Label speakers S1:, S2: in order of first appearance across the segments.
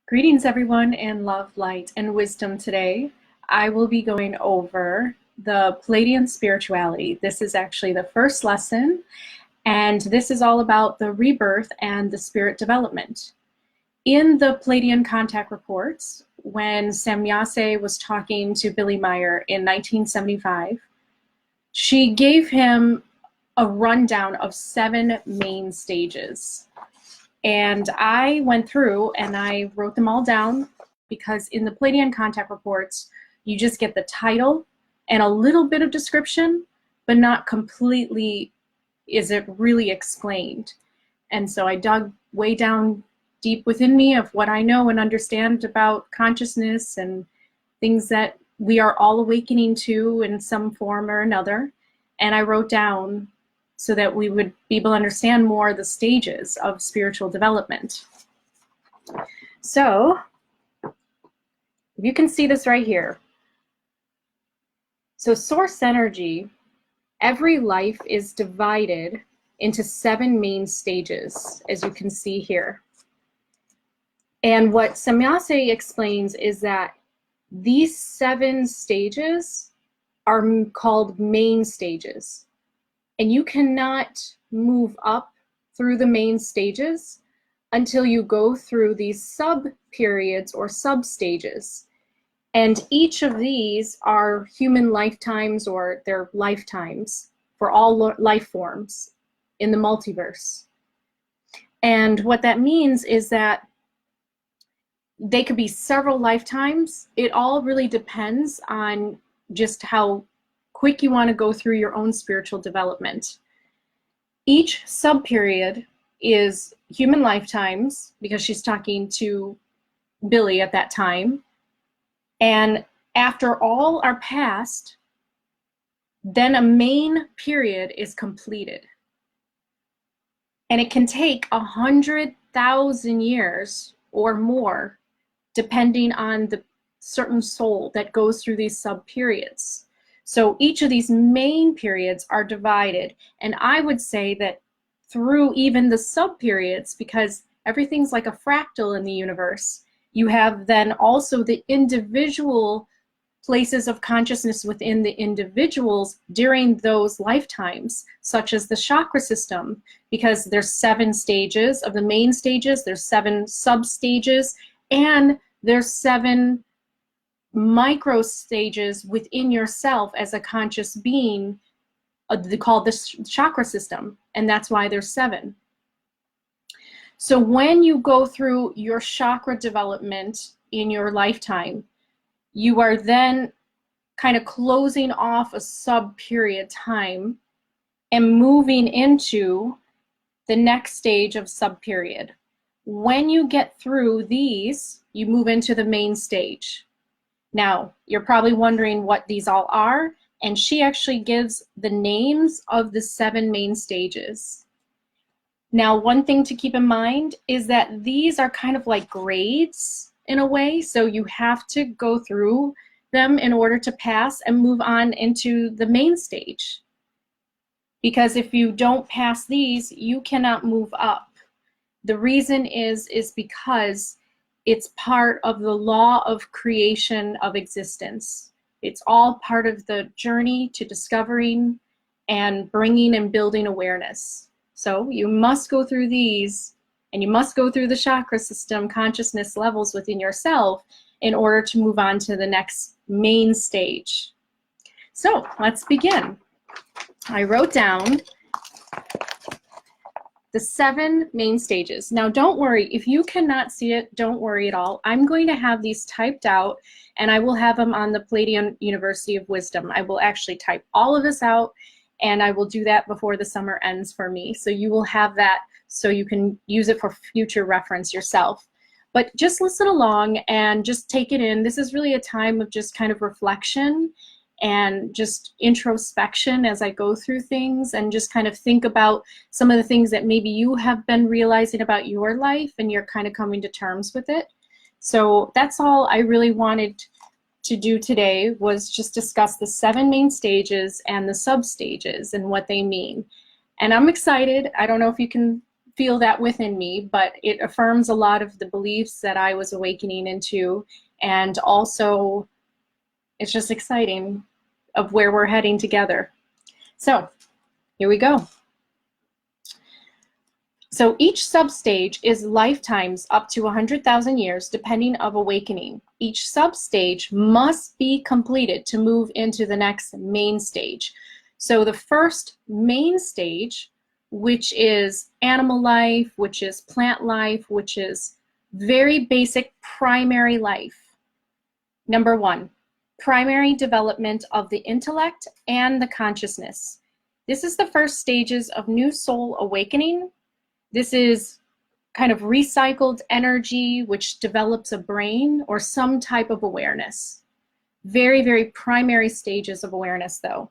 S1: Greetings, everyone, and love, light, and wisdom. Today, I will be going over the Pleiadian Spirituality. This is actually the first lesson, and this is all about the rebirth and the spirit development. In the Pleiadian contact reports, when Semyase was talking to Billy Meyer in 1975, she gave him a rundown of 7 main stages. And I went through and I wrote them all down because in the Pleiadian contact reports, you just get the title and a little bit of description, but not completely is it really explained. And so I dug way down deep within me of what I know and understand about consciousness and things that we are all awakening to in some form or another. And I wrote down so that we would be able to understand more the stages of spiritual development. So, you can see this right here. So source energy, every life is divided into 7 main stages, as you can see here. And what Semyase explains is that these 7 stages are called main stages. And you cannot move up through the main stages until you go through these sub-periods or sub-stages. And each of these are human lifetimes, or they're lifetimes for all life forms in the multiverse. And what that means is that they could be several lifetimes. It all really depends on just how quick you want to go through your own spiritual development. Each sub-period is human lifetimes, because she's talking to Billy at that time. And after all are passed, then a main period is completed. And it can take 100,000 years or more, depending on the certain soul that goes through these sub-periods. So each of these main periods are divided, and I would say that through even the sub-periods, because everything's like a fractal in the universe, you have then also the individual places of consciousness within the individuals during those lifetimes, such as the chakra system, because there's 7 stages of the main stages, there's 7 sub-stages, and there's 7 micro stages within yourself as a conscious being, called the chakra system, and that's why there's 7. So when you go through your chakra development in your lifetime, you are then kind of closing off a sub-period time and moving into the next stage of sub-period. When you get through these, you move into the main stage. Now, you're probably wondering what these all are, and she actually gives the names of the 7 main stages. Now, one thing to keep in mind is that these are kind of like grades in a way, so you have to go through them in order to pass and move on into the main stage. Because if you don't pass these, you cannot move up. The reason is because it's part of the law of creation of existence. It's all part of the journey to discovering and bringing and building awareness. So you must go through these, and you must go through the chakra system consciousness levels within yourself in order to move on to the next main stage. So let's begin. I wrote down the 7 main stages. Now don't worry, if you cannot see it, don't worry at all. I'm going to have these typed out, and I will have them on the Pleiadian University of Wisdom. I will actually type all of this out, and I will do that before the summer ends for me. So you will have that so you can use it for future reference yourself. But just listen along and just take it in. This is really a time of just kind of reflection and just introspection as I go through things, and just kind of think about some of the things that maybe you have been realizing about your life and you're kind of coming to terms with it. So that's all I really wanted to do today, was just discuss the 7 main stages and the sub-stages and what they mean. And I'm excited. I don't know if you can feel that within me, but it affirms a lot of the beliefs that I was awakening into. And also, it's just exciting of where we're heading together. So here we go. So each substage is lifetimes up to 100,000 years, depending of awakening. Each substage must be completed to move into the next main stage. So the first main stage, which is animal life, which is plant life, which is very basic primary life. Number one, primary development of the intellect and the consciousness. This is the first stages of new soul awakening. This is kind of recycled energy which develops a brain or some type of awareness. Very, very primary stages of awareness though.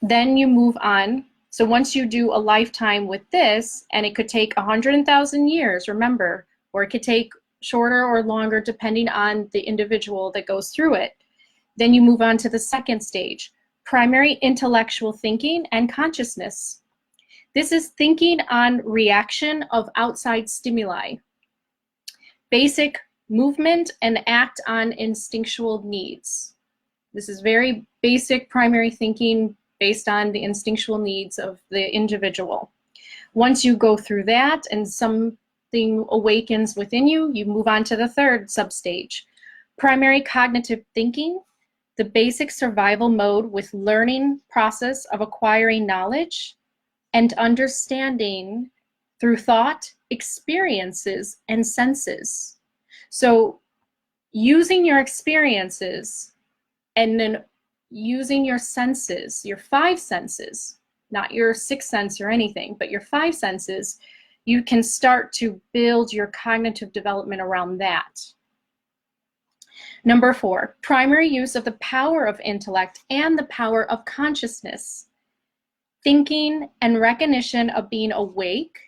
S1: Then you move on. So once you do a lifetime with this, and it could take 100,000 years, remember, or it could take shorter or longer depending on the individual that goes through it. Then you move on to the second stage, primary intellectual thinking and consciousness. This is thinking on reaction of outside stimuli. Basic movement and act on instinctual needs. This is very basic primary thinking based on the instinctual needs of the individual. Once you go through that and something awakens within you, you move on to the third substage. Primary cognitive thinking, the basic survival mode with learning process of acquiring knowledge and understanding through thought, experiences, and senses. So using your experiences and then using your senses, your five senses, not your sixth sense or anything, but your five senses, you can start to build your cognitive development around that. Number four, primary use of the power of intellect and the power of consciousness. Thinking and recognition of being awake,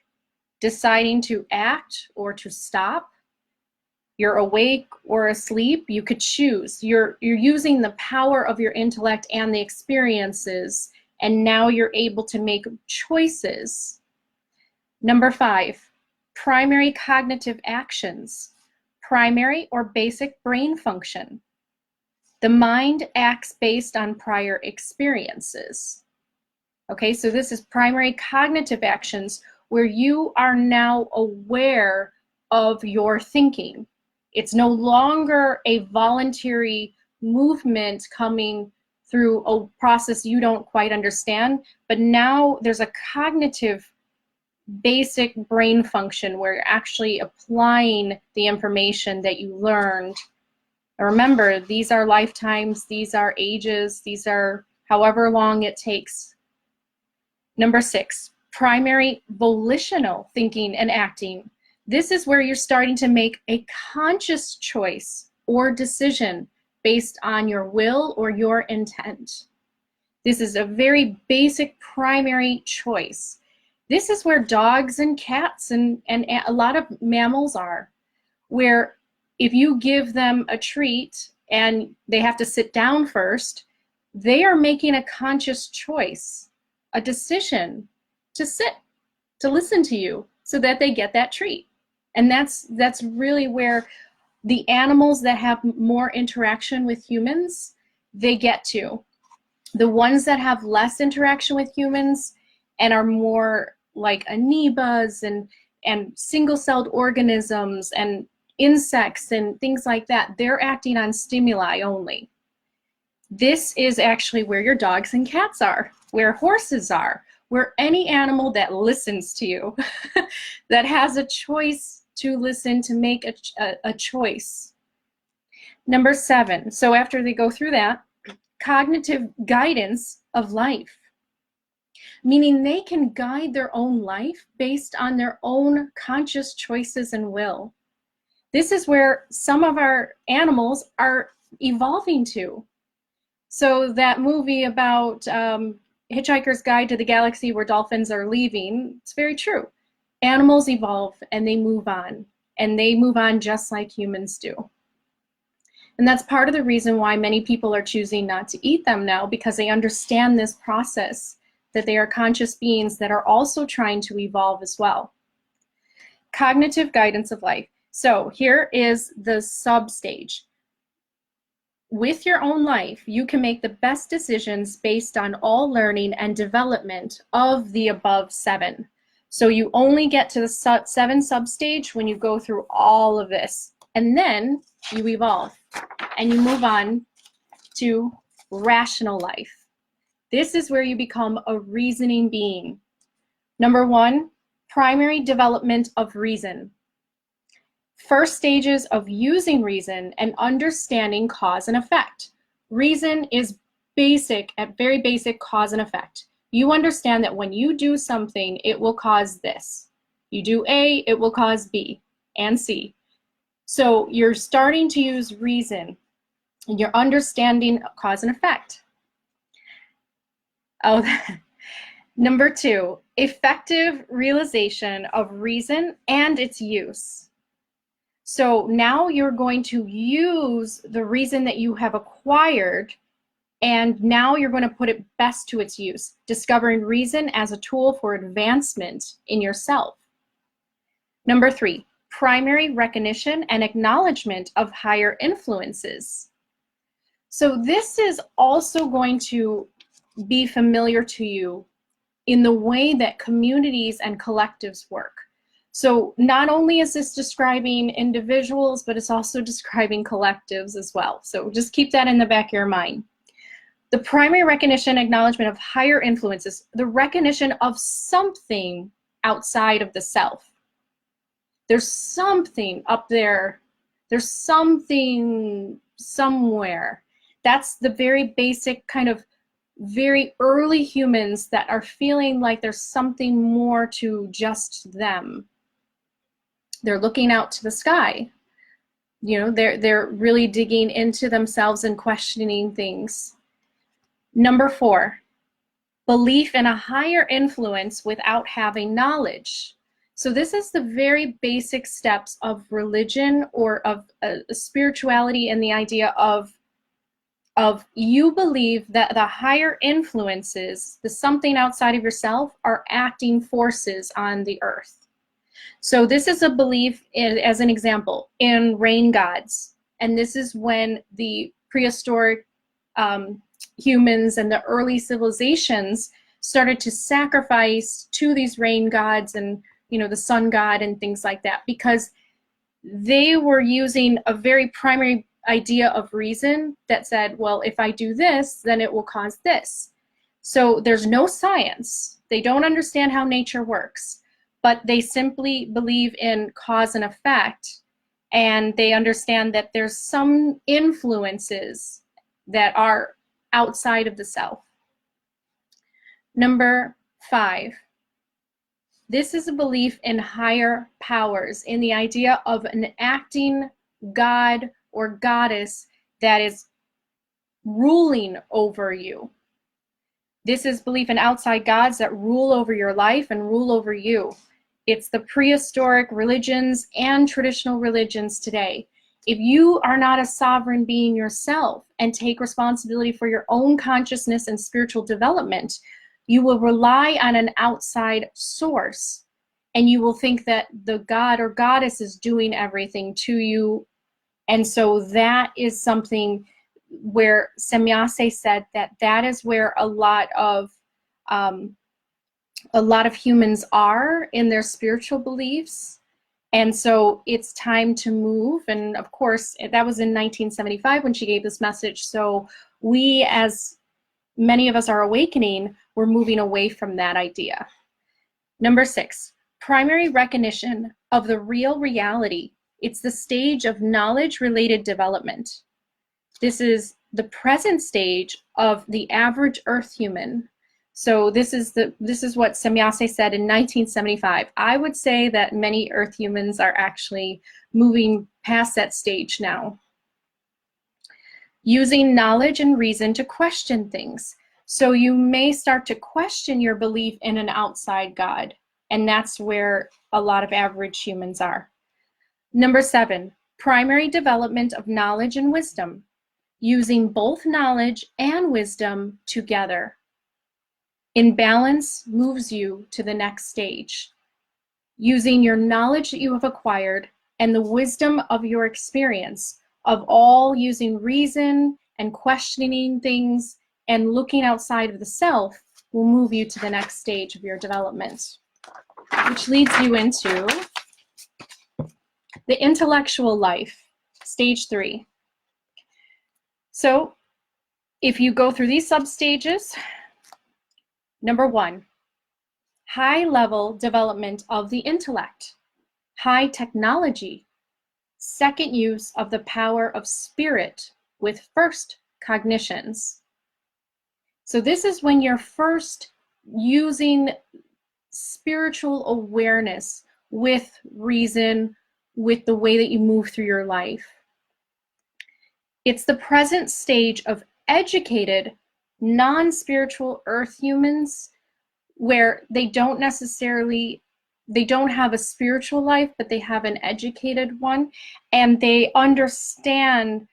S1: deciding to act or to stop. You're awake or asleep, you could choose. You're using the power of your intellect and the experiences, and now you're able to make choices. Number five, primary cognitive actions. Primary or basic brain function. The mind acts based on prior experiences. Okay, so this is primary cognitive actions where you are now aware of your thinking. It's no longer a voluntary movement coming through a process you don't quite understand, but now there's a cognitive basic brain function where you're actually applying the information that you learned. And remember, these are lifetimes, these are ages, these are however long it takes. Number six, primary volitional thinking and acting. This is where you're starting to make a conscious choice or decision based on your will or your intent. This is a very basic primary choice. This is where dogs and cats and a lot of mammals are, where if you give them a treat and they have to sit down first, they are making a conscious choice, a decision to sit, to listen to you so that they get that treat. And that's really where the animals that have more interaction with humans, they get to. The ones that have less interaction with humans and are more like amoebas and single-celled organisms and insects and things like that, they're acting on stimuli only. This is actually where your dogs and cats are, where horses are, where any animal that listens to you, that has a choice to listen, to make a choice. Number seven, so after they go through that, cognitive guidance of life, meaning they can guide their own life based on their own conscious choices and will. This is where some of our animals are evolving to. So that movie about Hitchhiker's Guide to the Galaxy where dolphins are leaving, it's very true. Animals evolve and they move on just like humans do. And that's part of the reason why many people are choosing not to eat them now, because they understand this process. that they are conscious beings that are also trying to evolve as well. Cognitive guidance of life. So here is the sub-stage. With your own life, you can make the best decisions based on all learning and development of the above 7. So you only get to the 7 sub-stage when you go through all of this. And then you evolve and you move on to rational life. This is where you become a reasoning being. Number 1, primary development of reason. First stages of using reason and understanding cause and effect. Reason is basic, at very basic cause and effect. You understand that when you do something, it will cause this. You do A, it will cause B and C. So you're starting to use reason and you're understanding cause and effect. Oh, number 2, effective realization of reason and its use. So now you're going to use the reason that you have acquired, and now you're going to put it best to its use, discovering reason as a tool for advancement in yourself. Number 3, primary recognition and acknowledgement of higher influences. So this is also going to be familiar to you in the way that communities and collectives work. So not only is this describing individuals, but it's also describing collectives as well. So just keep that in the back of your mind. The primary recognition, acknowledgement of higher influences, the recognition of something outside of the self. There's something up there. There's something somewhere. That's the very basic kind of very early humans that are feeling like there's something more to just them. They're looking out to the sky. You know, they're really digging into themselves and questioning things. Number 4, belief in a higher influence without having knowledge. So this is the very basic steps of religion or of spirituality, and the idea of you believe that the higher influences, the something outside of yourself, are acting forces on the earth. So this is a belief in, as an example, in rain gods. And this is when the prehistoric humans and the early civilizations started to sacrifice to these rain gods and, you know, the sun god and things like that, because they were using a very primary idea of reason that said, well, if I do this, then it will cause this. So there's no science. They don't understand how nature works, but they simply believe in cause and effect, and they understand that there's some influences that are outside of the self. Number 5, this is a belief in higher powers, in the idea of an acting god or goddess that is ruling over you. This is belief in outside gods that rule over your life and rule over you. It's the prehistoric religions and traditional religions today. If you are not a sovereign being yourself and take responsibility for your own consciousness and spiritual development, you will rely on an outside source, and you will think that the god or goddess is doing everything to you. And so that is something where Semyase said that that is where a lot of humans are in their spiritual beliefs. And so it's time to move. And of course, that was in 1975 when she gave this message. So we, as many of us are awakening, we're moving away from that idea. Number 6, primary recognition of the real reality. It's the stage of knowledge-related development. This is the present stage of the average Earth human. So this is what Semyase said in 1975. I would say that many Earth humans are actually moving past that stage now. Using knowledge and reason to question things. So you may start to question your belief in an outside God, and that's where a lot of average humans are. Number 7, primary development of knowledge and wisdom, using both knowledge and wisdom together. Imbalance moves you to the next stage. Using your knowledge that you have acquired and the wisdom of your experience, of all using reason and questioning things and looking outside of the self, will move you to the next stage of your development, which leads you into the intellectual life, stage 3. So if you go through these sub-stages, number 1, high-level development of the intellect, high technology, second use of the power of spirit with first cognitions. So this is when you're first using spiritual awareness with reason, with the way that you move through your life. It's the present stage of educated, non-spiritual earth humans where they don't have a spiritual life, but they have an educated one, and they understand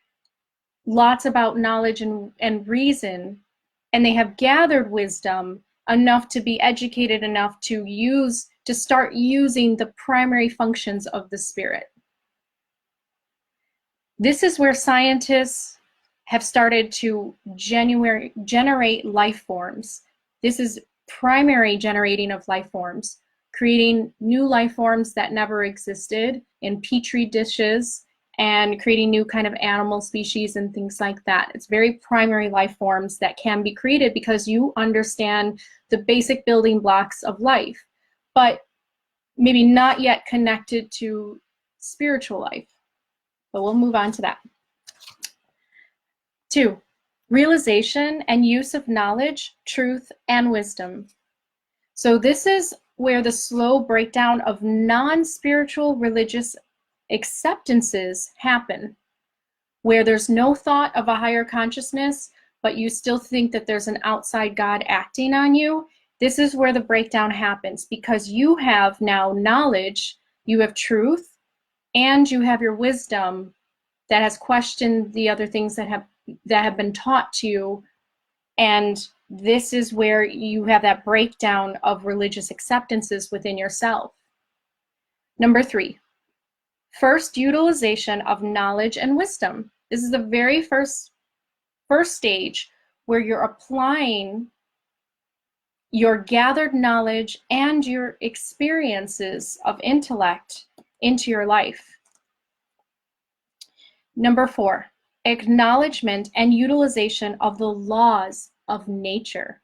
S1: lots about knowledge and reason, and they have gathered wisdom enough to be educated enough to start using the primary functions of the spirit. This is where scientists have started to generate life forms. This is primary generating of life forms, creating new life forms that never existed in petri dishes, and creating new kind of animal species and things like that. It's very primary life forms that can be created because you understand the basic building blocks of life, but maybe not yet connected to spiritual life. But we'll move on to that. 2, realization and use of knowledge, truth, and wisdom. So this is where the slow breakdown of non-spiritual religious acceptances happen, where there's no thought of a higher consciousness, but you still think that there's an outside God acting on you. This is where the breakdown happens, because you have now knowledge, you have truth, and you have your wisdom that has questioned the other things that have been taught to you. And this is where you have that breakdown of religious acceptances within yourself. Number 3, first utilization of knowledge and wisdom. This is the very first stage where you're applying your gathered knowledge and your experiences of intellect into your life. Number 4, acknowledgement and utilization of the laws of nature.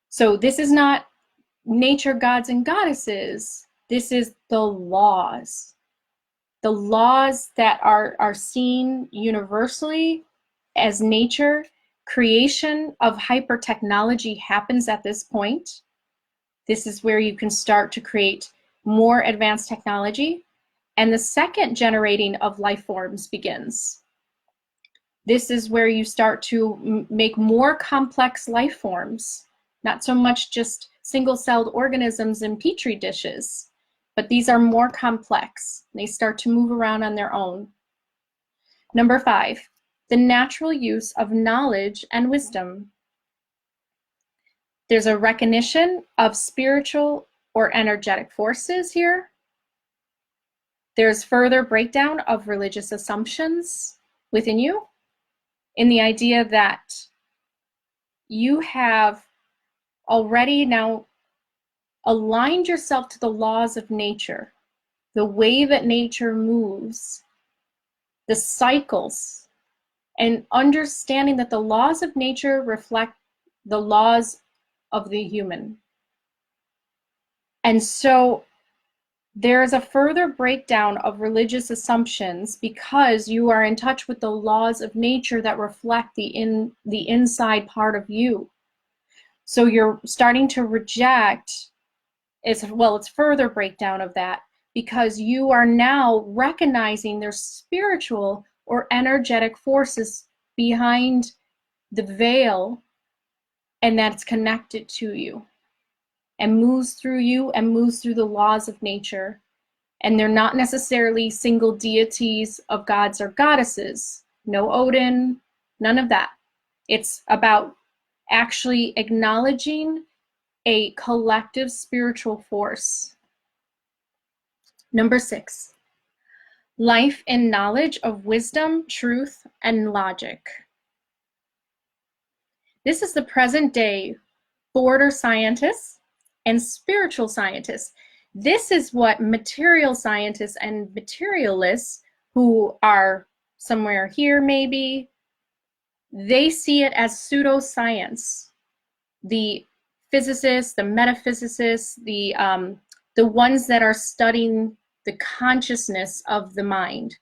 S1: So this is not nature gods and goddesses. This is the laws. The laws that are seen universally as nature. Creation of hyper technology happens at this point. This is where you can start to create more advanced technology. And the second generating of life forms begins. This is where you start to make more complex life forms, not so much just single-celled organisms in petri dishes, but these are more complex. They start to move around on their own. Number 5, the natural use of knowledge and wisdom. There's a recognition of spiritual or energetic forces here. There's further breakdown of religious assumptions within you, in the idea that you have already now aligned yourself to the laws of nature, the way that nature moves, the cycles, and understanding that the laws of nature reflect the laws of the human. And so there's a further breakdown of religious assumptions because you are in touch with the laws of nature that reflect the inside part of you. So you're starting to reject, it's further breakdown of that, because you are now recognizing there's spiritual or energetic forces behind the veil, and that's connected to you and moves through you and moves through the laws of nature. And they're not necessarily single deities of gods or goddesses. No Odin, none of that. It's about actually acknowledging a collective spiritual force. Number 6, life and knowledge of wisdom, truth, and logic. This is the present day border scientists and spiritual scientists. This is what material scientists and materialists, who are somewhere here maybe, they see it as pseudoscience. The physicists, the metaphysicists, the ones that are studying the consciousness of the mind.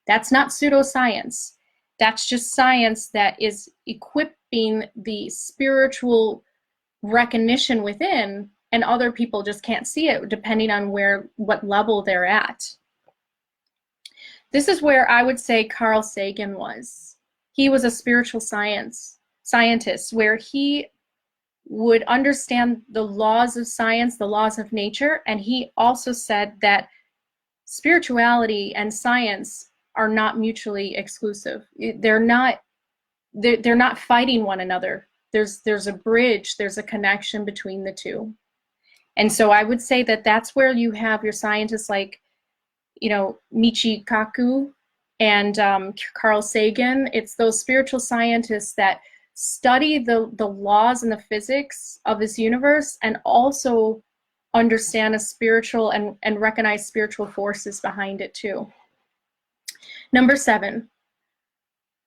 S1: That's not pseudoscience. That's just science that is equipping the spiritual recognition within, and other people just can't see it depending on what level they're at. This is where I would say Carl Sagan was. He was a spiritual scientist, where he would understand the laws of science, the laws of nature, and he also said that spirituality and science are not mutually exclusive. They're not fighting one another. There's a bridge, there's a connection between the two. And so I would say that that's where you have your scientists like, Michio Kaku and Carl Sagan. It's those spiritual scientists that study the laws and the physics of this universe, and also understand a spiritual and recognize spiritual forces behind it too. Number 7,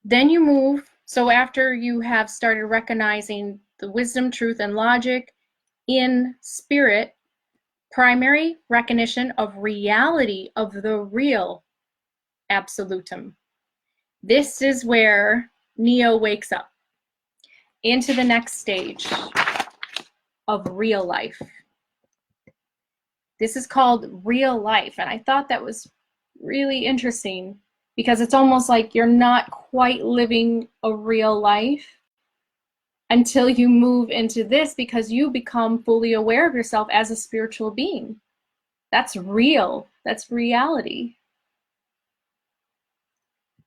S1: then you move. So after you have started recognizing the wisdom, truth, and logic in spirit, primary recognition of reality of the real absolutum. This is where Neo wakes up into the next stage of real life. This is called real life, and I thought that was really interesting, because it's almost like you're not quite living a real life until you move into this, because you become fully aware of yourself as a spiritual being. That's real. That's reality.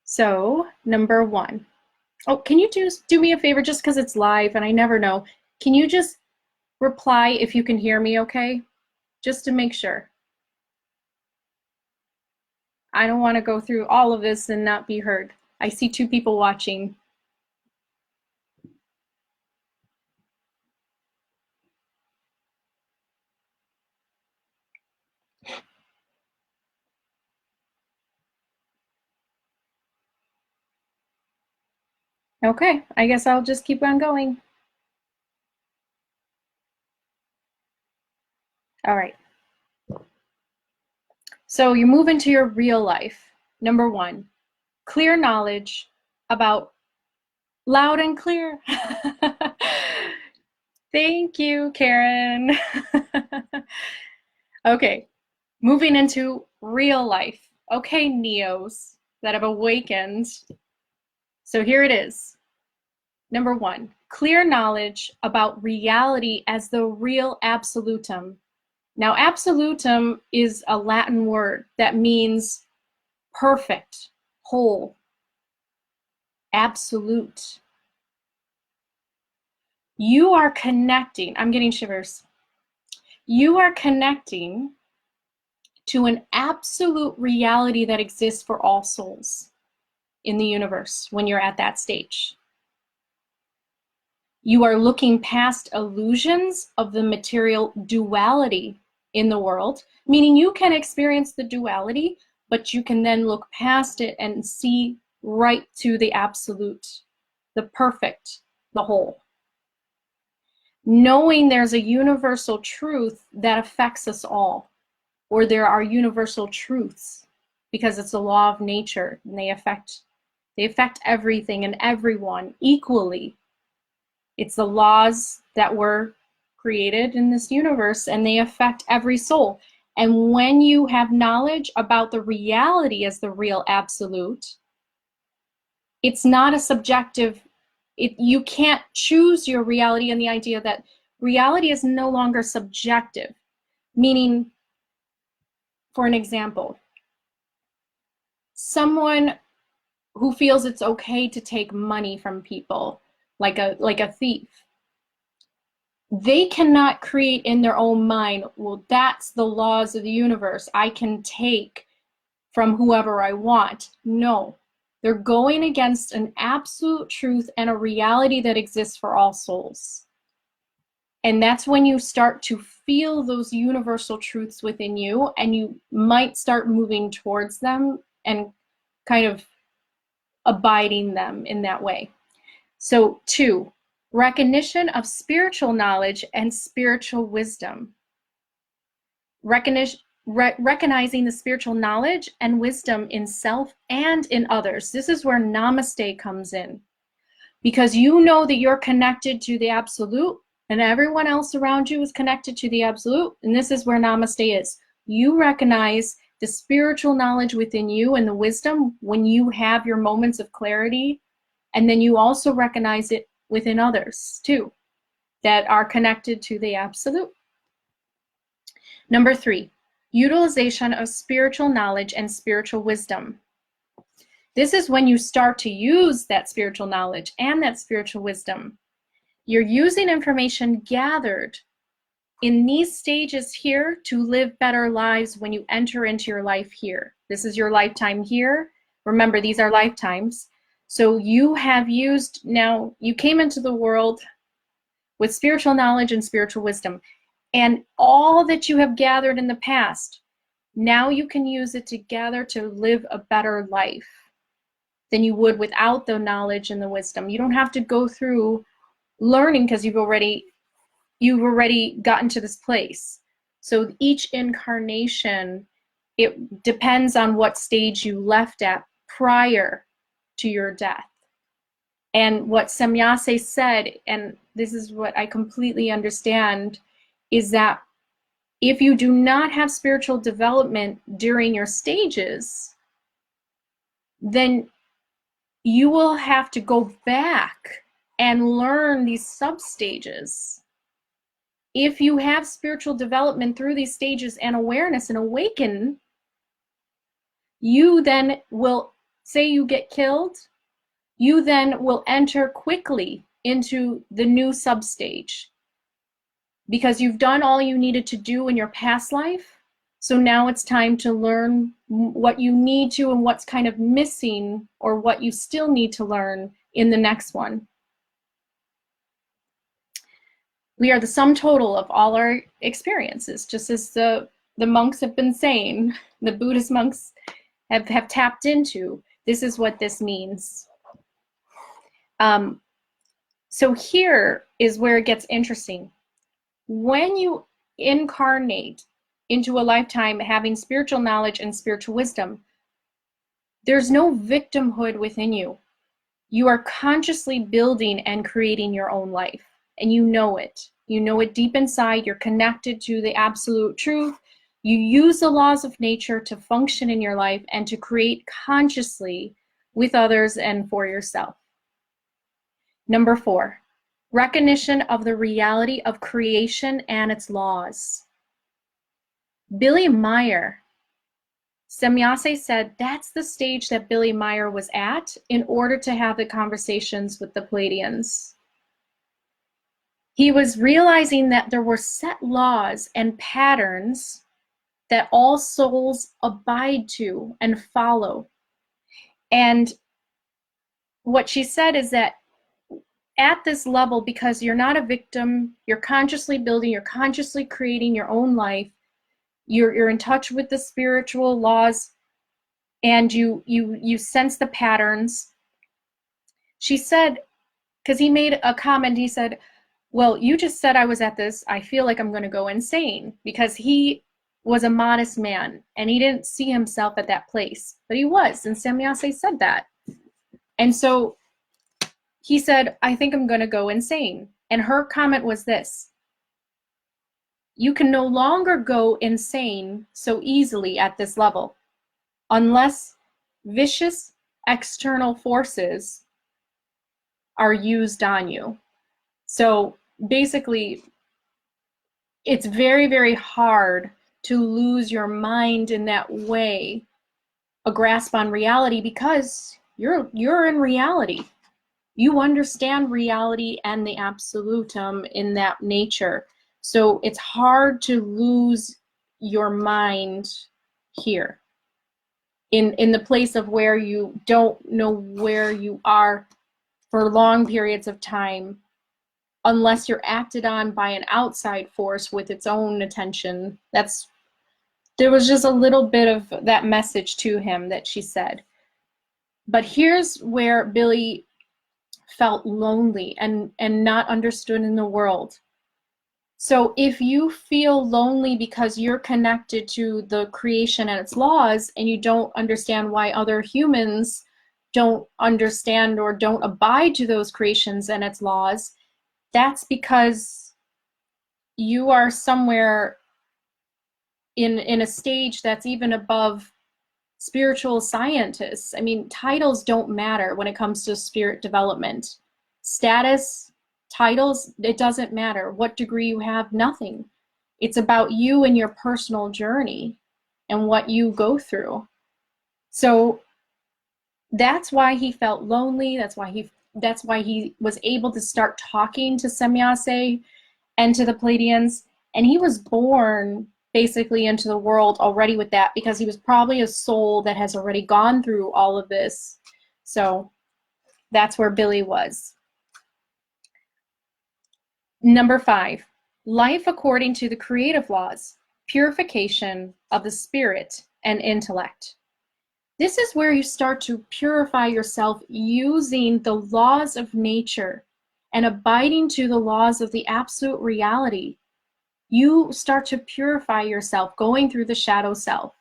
S1: So, number 1. Oh, can you just do me a favor, just because it's live and I never know? Can you just reply if you can hear me, okay? Just to make sure. I don't want to go through all of this and not be heard. I see 2 people watching. Okay, I guess I'll just keep on going. All right. So you move into your real life. Number 1, clear knowledge about, loud and clear. Thank you, Karen. Okay, moving into real life. Okay, Neos that have awakened. So here it is. Number 1, clear knowledge about reality as the real absolutum. Now, absolutum is a Latin word that means perfect, whole, absolute. You are connecting, I'm getting shivers. You are connecting to an absolute reality that exists for all souls in the universe when you're at that stage. You are looking past illusions of the material duality in the world, meaning you can experience the duality, but you can then look past it and see right to the absolute, the perfect, the whole. Knowing there's a universal truth that affects us all, or there are universal truths, because it's a law of nature, and they affect everything and everyone equally. It's the laws that were created in this universe, and they affect every soul. And when you have knowledge about the reality as the real absolute, it's not a subjective, you can't choose your reality, and the idea that reality is no longer subjective. Meaning, for an example, someone who feels it's okay to take money from people, like a thief, They cannot create in their own mind, well, that's the laws of the universe, I can take from whoever I want. No, they're going against an absolute truth and a reality that exists for all souls. And that's when you start to feel those universal truths within you, and you might start moving towards them and kind of abiding them in that way. So 2, recognition of spiritual knowledge and spiritual wisdom. Recognizing the spiritual knowledge and wisdom in self and in others. This is where namaste comes in, because you know that you're connected to the absolute and everyone else around you is connected to the absolute. And this is where namaste is. You recognize the spiritual knowledge within you and the wisdom when you have your moments of clarity. And then you also recognize it within others too, that are connected to the absolute. Number 3, utilization of spiritual knowledge and spiritual wisdom. This is when you start to use that spiritual knowledge and that spiritual wisdom. You're using information gathered in these stages here to live better lives when you enter into your life here. This is your lifetime here. Remember, these are lifetimes. So you have used, now you came into the world with spiritual knowledge and spiritual wisdom, and all that you have gathered in the past, now you can use it together to live a better life than you would without the knowledge and the wisdom. You don't have to go through learning because you've already gotten to this place. So each incarnation, it depends on what stage you left at prior to your death. And what Semyase said, and this is what I completely understand, is that if you do not have spiritual development during your stages, then you will have to go back and learn these sub-stages. If you have spiritual development through these stages and awareness and awaken, you then will, say you get killed, you then will enter quickly into the new sub-stage because you've done all you needed to do in your past life. So now it's time to learn what you need to and what's kind of missing or what you still need to learn in the next one. We are the sum total of all our experiences, just as the monks have been saying, the Buddhist monks have tapped into. This is what this means. So here is where it gets interesting. When you incarnate into a lifetime having spiritual knowledge and spiritual wisdom, there's no victimhood within you. You are consciously building and creating your own life. And you know it. You know it deep inside. You're connected to the absolute truth. You use the laws of nature to function in your life and to create consciously with others and for yourself. Number 4, recognition of the reality of creation and its laws. Billy Meyer, Semyase said that's the stage that Billy Meyer was at in order to have the conversations with the Pleiadians. He was realizing that there were set laws and patterns that all souls abide to and follow. And what she said is that at this level, because you're not a victim, you're consciously building, you're consciously creating your own life, you're in touch with the spiritual laws, and you sense the patterns. She said, because he made a comment, he said, well, you just said I was at this, I feel like I'm going to go insane, because he was a modest man and he didn't see himself at that place, but he was, and Semyase said that. And so he said, I think I'm going to go insane. And her comment was this: you can no longer go insane so easily at this level unless vicious external forces are used on you. So basically, it's very, very hard to lose your mind in that way, a grasp on reality, because you're in reality. You understand reality and the absolutum in that nature. So it's hard to lose your mind here in the place of where you don't know where you are for long periods of time, unless you're acted on by an outside force with its own attention. There was just a little bit of that message to him that she said. But here's where Billy felt lonely and not understood in the world. So if you feel lonely because you're connected to the creation and its laws, and you don't understand why other humans don't understand or don't abide to those creations and its laws, that's because you are somewhere in a stage that's even above spiritual scientists. I mean, titles don't matter when it comes to spirit development. Status, titles, it doesn't matter. What degree you have, nothing. It's about you and your personal journey and what you go through. So that's why he felt lonely. That's why he was able to start talking to Semyase and to the Pleiadians. And he was born basically into the world already with that, because he was probably a soul that has already gone through all of this. So that's where Billy was. Number 5, life according to the creative laws, purification of the spirit and intellect. This is where you start to purify yourself using the laws of nature and abiding to the laws of the absolute reality. You start to purify yourself, going through the shadow self,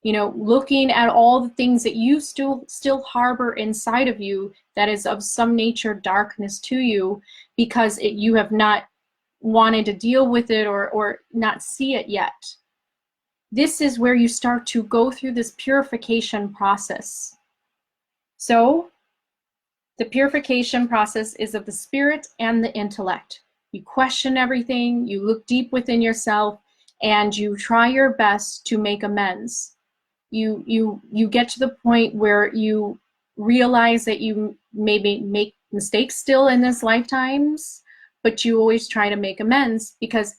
S1: looking at all the things that you still harbor inside of you that is of some nature darkness to you, because you have not wanted to deal with it or not see it yet. This is where you start to go through this purification process. So the purification process is of the spirit and the intellect. You question everything, you look deep within yourself, and you try your best to make amends. You get to the point where you realize that you maybe make mistakes still in this lifetimes, but you always try to make amends, because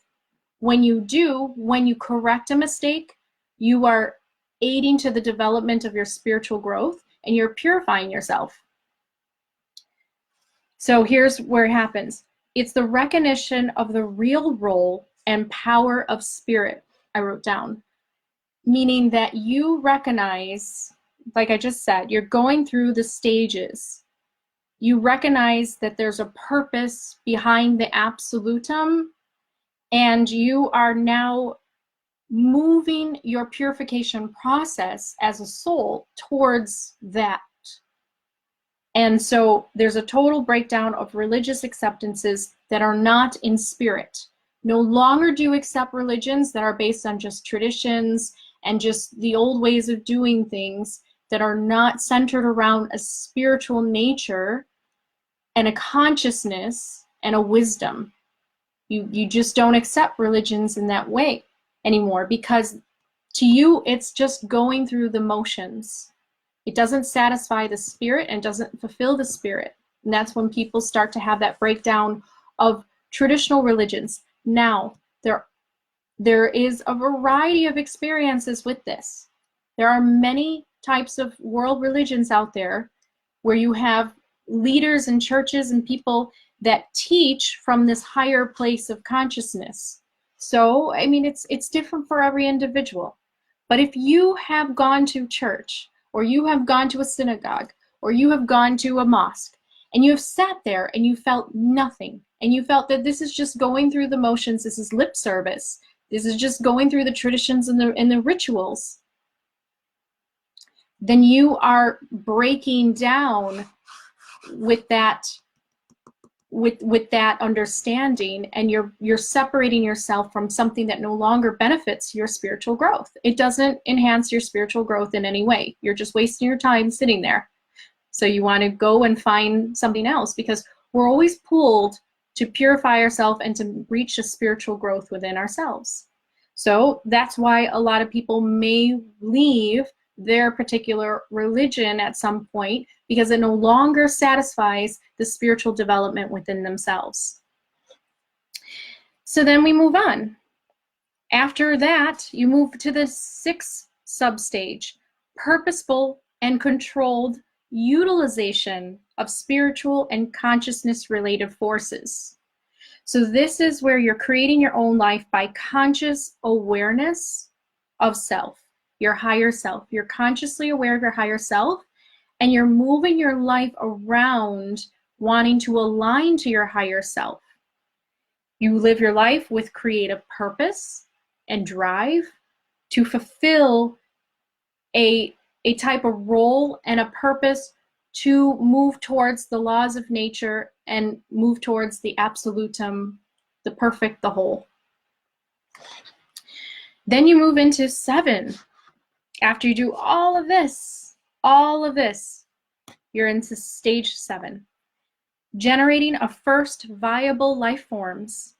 S1: when you correct a mistake, you are aiding to the development of your spiritual growth, and you're purifying yourself. So here's where it happens. It's the recognition of the real role and power of spirit, I wrote down. Meaning that you recognize, like I just said, you're going through the stages. You recognize that there's a purpose behind the absolutum, and you are now moving your purification process as a soul towards that. And so there's a total breakdown of religious acceptances that are not in spirit. No longer do you accept religions that are based on just traditions and just the old ways of doing things that are not centered around a spiritual nature and a consciousness and a wisdom. You just don't accept religions in that way anymore, because to you it's just going through the motions. It doesn't satisfy the spirit and doesn't fulfill the spirit. And that's when people start to have that breakdown of traditional religions. Now, there is a variety of experiences with this. There are many types of world religions out there where you have leaders and churches and people that teach from this higher place of consciousness. So, I mean, it's different for every individual. But if you have gone to church, or you have gone to a synagogue, or you have gone to a mosque, and you have sat there and you felt nothing, and you felt that this is just going through the motions, this is lip service, this is just going through the traditions and the rituals, then you are breaking down with that understanding, and you're separating yourself from something that no longer benefits your spiritual growth. It doesn't enhance your spiritual growth in any way. You're just wasting your time sitting there. So you want to go and find something else, because we're always pulled to purify ourselves and to reach a spiritual growth within ourselves. So that's why a lot of people may leave their particular religion at some point because it no longer satisfies the spiritual development within themselves. So then we move on. After that, you move to the sixth substage, purposeful and controlled utilization of spiritual and consciousness-related forces. So this is where you're creating your own life by conscious awareness of self, your higher self. You're consciously aware of your higher self, and you're moving your life around wanting to align to your higher self. You live your life with creative purpose and drive to fulfill a type of role and a purpose to move towards the laws of nature and move towards the absolutum, the perfect, the whole. Then you move into 7. After you do all of this, you're into stage 7. Generating a first viable life forms,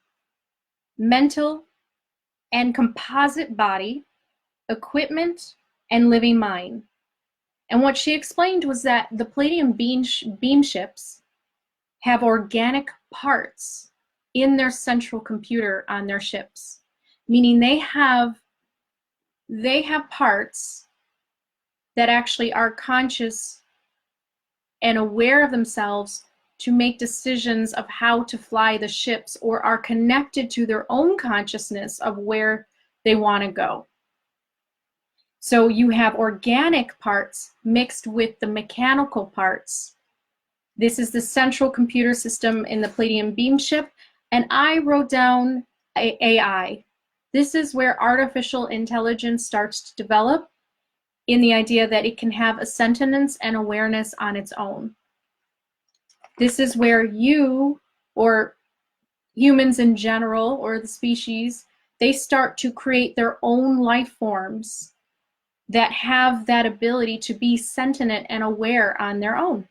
S1: mental and composite body, equipment, and living mind. And what she explained was that the Pleiadian beam ships have organic parts in their central computer on their ships, meaning they have parts that actually are conscious and aware of themselves to make decisions of how to fly the ships, or are connected to their own consciousness of where they want to go. So you have organic parts mixed with the mechanical parts. This is the central computer system in the Pleiadian beam ship, and I wrote down AI. This is where artificial intelligence starts to develop, in the idea that it can have a sentience and awareness on its own. This is where you, or humans in general, or the species, they start to create their own life forms that have that ability to be sentient and aware on their own.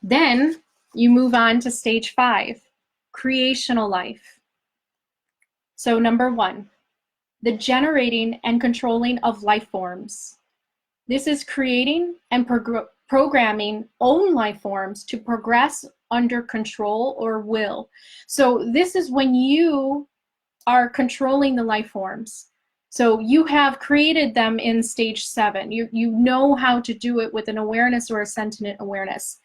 S1: Then you move on to stage 5, creational life. So number 1, the generating and controlling of life forms. This is creating and programming own life forms to progress under control or will. So this is when you are controlling the life forms. So you have created them in stage 7. You know how to do it with an awareness or a sentient awareness.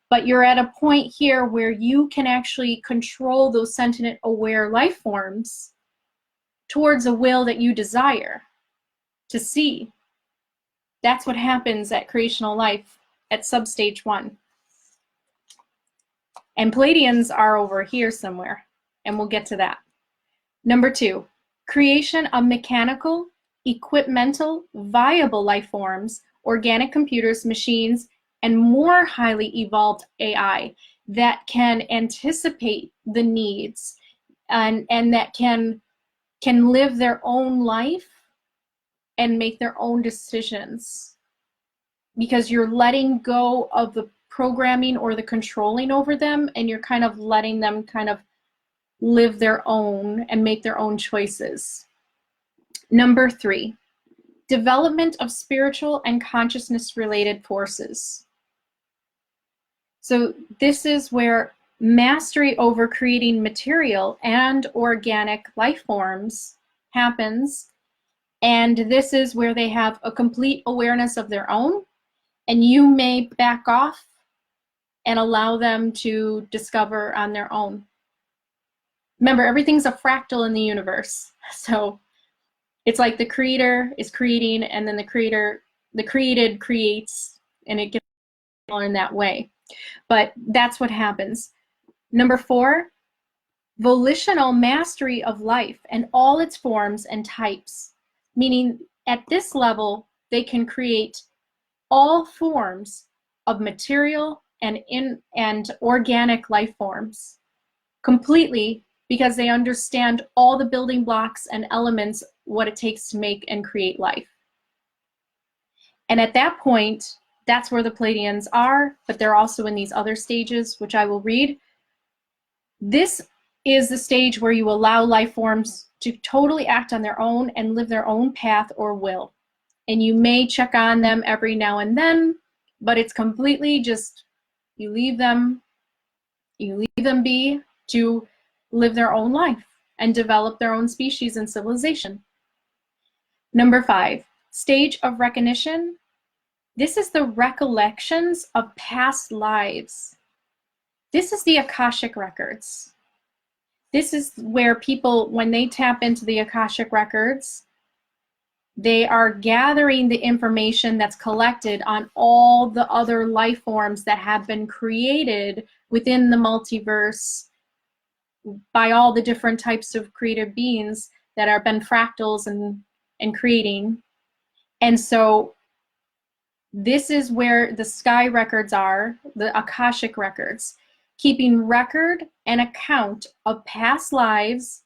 S1: But you're at a point here where you can actually control those sentient aware life forms towards a will that you desire to see. That's what happens at Creational Life at substage 1. And Pleiadians are over here somewhere, and we'll get to that. Number 2, creation of mechanical, equipmental, viable life forms, organic computers, machines, and more highly evolved AI that can anticipate the needs and that can live their own life and make their own decisions, because you're letting go of the programming or the controlling over them, and you're kind of letting them kind of live their own and make their own choices. Number 3, development of spiritual and consciousness related forces. So this is where mastery over creating material and organic life forms happens. And this is where they have a complete awareness of their own, and you may back off and allow them to discover on their own. Remember, everything's a fractal in the universe. So it's like the creator is creating, and then the created creates, and it gets in that way. But that's what happens. Number 4, volitional mastery of life and all its forms and types. Meaning at this level, they can create all forms of material and organic life forms completely, because they understand all the building blocks and elements, what it takes to make and create life. And at that point, that's where the Pleiadians are, but they're also in these other stages, which I will read. This is the stage where you allow life forms to totally act on their own and live their own path or will. And you may check on them every now and then, but it's completely just, you leave them be to live their own life and develop their own species and civilization. Number 5, stage of recognition. This is the recollections of past lives. This is the Akashic records. This is where people, when they tap into the Akashic records, they are gathering the information that's collected on all the other life forms that have been created within the multiverse by all the different types of creative beings that have been fractals and creating. And so this is where the sky records are, the Akashic records, keeping record and account of past lives,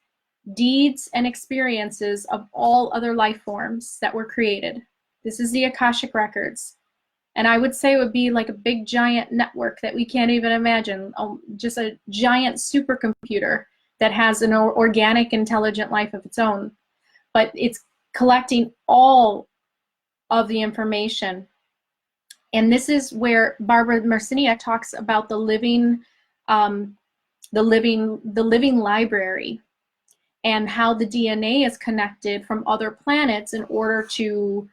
S1: deeds, and experiences of all other life forms that were created. This is the Akashic records. And I would say it would be like a big giant network that we can't even imagine, just a giant supercomputer that has an organic, intelligent life of its own. But it's collecting all of the information. And this is where Barbara Marcinia talks about the living library, and how the DNA is connected from other planets in order to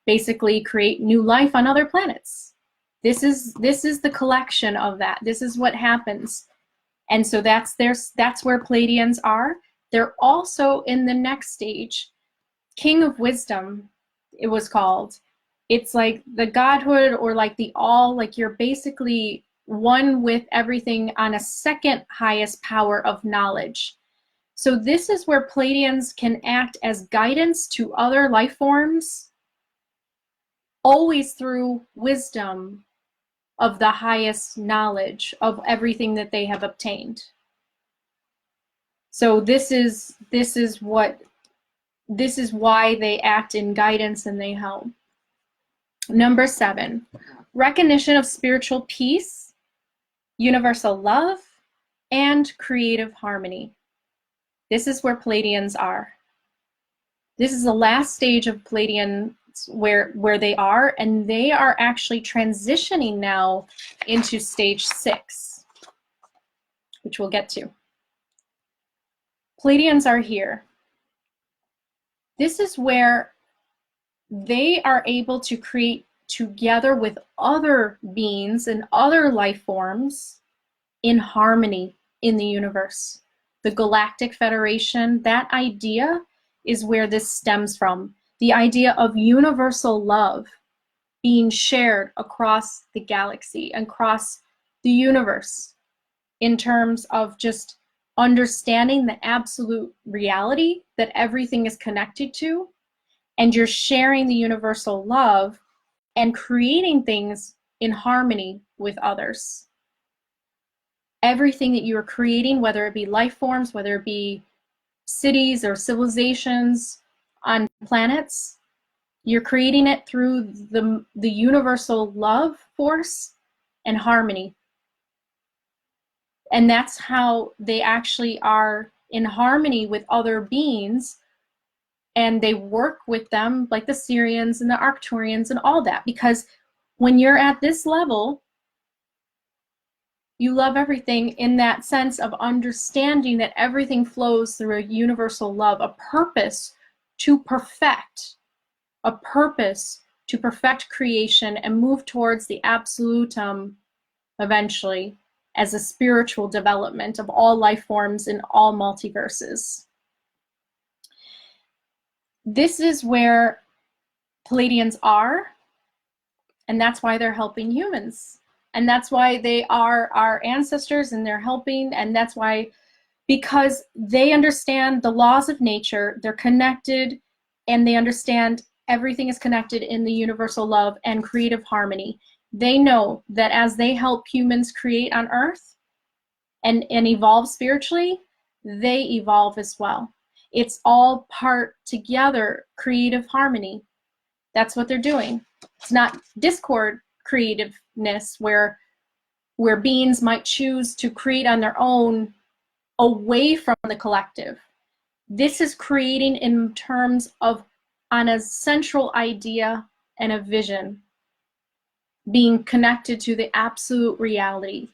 S1: basically create new life on other planets. This is the collection of that. This is what happens. And so that's where Pleiadians are. They're also in the next stage, King of Wisdom, it was called. It's like the godhood, or like the all, like you're basically one with everything on a second highest power of knowledge. So this is where Pleiadians can act as guidance to other life forms, always through wisdom of the highest knowledge of everything that they have obtained. So this is why they act in guidance and they help. Number 7, recognition of spiritual peace, universal love, and creative harmony. This is where Pleiadians are. This is the last stage of Pleiadians where they are, and they are actually transitioning now into stage 6, which we'll get to. Pleiadians are here. This is where they are able to create together with other beings and other life forms in harmony in the universe. The Galactic Federation, that idea is where this stems from. The idea of universal love being shared across the galaxy and across the universe in terms of just understanding the absolute reality that everything is connected to, and you're sharing the universal love and creating things in harmony with others. Everything that you are creating, whether it be life forms, whether it be cities or civilizations on planets, you're creating it through the universal love force and harmony. And that's how they actually are in harmony with other beings, and they work with them, like the Syrians and the Arcturians and all that, because when you're at this level, you love everything in that sense of understanding that everything flows through a universal love, a purpose to perfect, creation and move towards the absolutum eventually as a spiritual development of all life forms in all multiverses. This is where Pleiadians are, and that's why they're helping humans. And that's why they are our ancestors, and they're helping, and that's why, because they understand the laws of nature, they're connected, and they understand everything is connected in the universal love and creative harmony. They know that as they help humans create on Earth and evolve spiritually, they evolve as well. It's all part together, creative harmony. That's what they're doing. It's not discord creativeness where beings might choose to create on their own away from the collective. This is creating in terms of on a central idea and a vision, being connected to the absolute reality.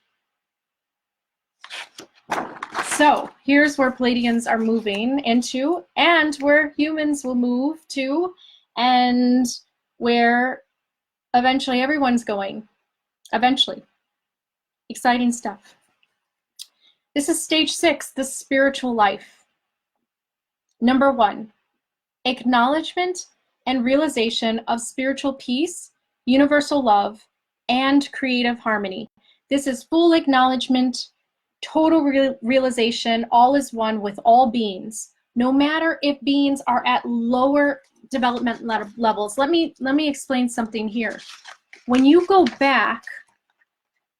S1: So here's where Pleiadians are moving into, and where humans will move to, and where eventually everyone's going. Eventually. Exciting stuff. This is stage 6, the spiritual life. Number 1, acknowledgement and realization of spiritual peace, universal love, and creative harmony. This is full acknowledgement, total realization, all is one with all beings, no matter if beings are at lower development levels. Let me explain something here. When you go back,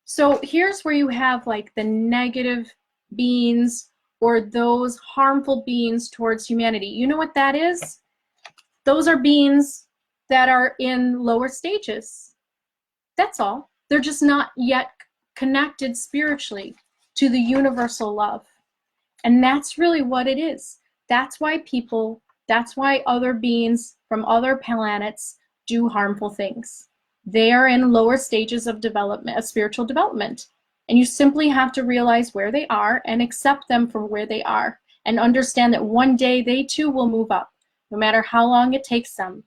S1: so here's where you have like the negative beings or those harmful beings towards humanity. You know what that is? Those are beings that are in lower stages. That's all. They're just not yet connected spiritually to the universal love. And that's really what it is. That's why other beings from other planets do harmful things. They are in lower stages of development, of spiritual development. And you simply have to realize where they are and accept them for where they are, and understand that one day they too will move up, no matter how long it takes them.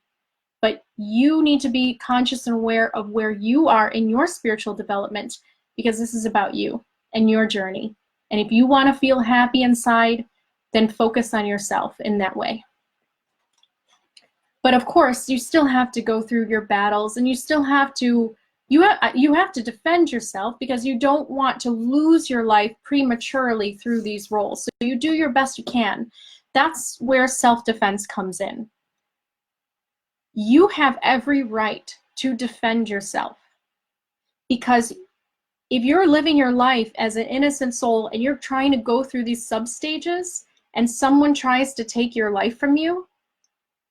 S1: But you need to be conscious and aware of where you are in your spiritual development, because this is about you and your journey. And if you want to feel happy inside, then focus on yourself in that way. But of course, you still have to go through your battles, and you still have to you have to defend yourself, because you don't want to lose your life prematurely through these roles. So you do your best you can. That's where self-defense comes in. You have every right to defend yourself, because if you're living your life as an innocent soul and you're trying to go through these sub-stages and someone tries to take your life from you,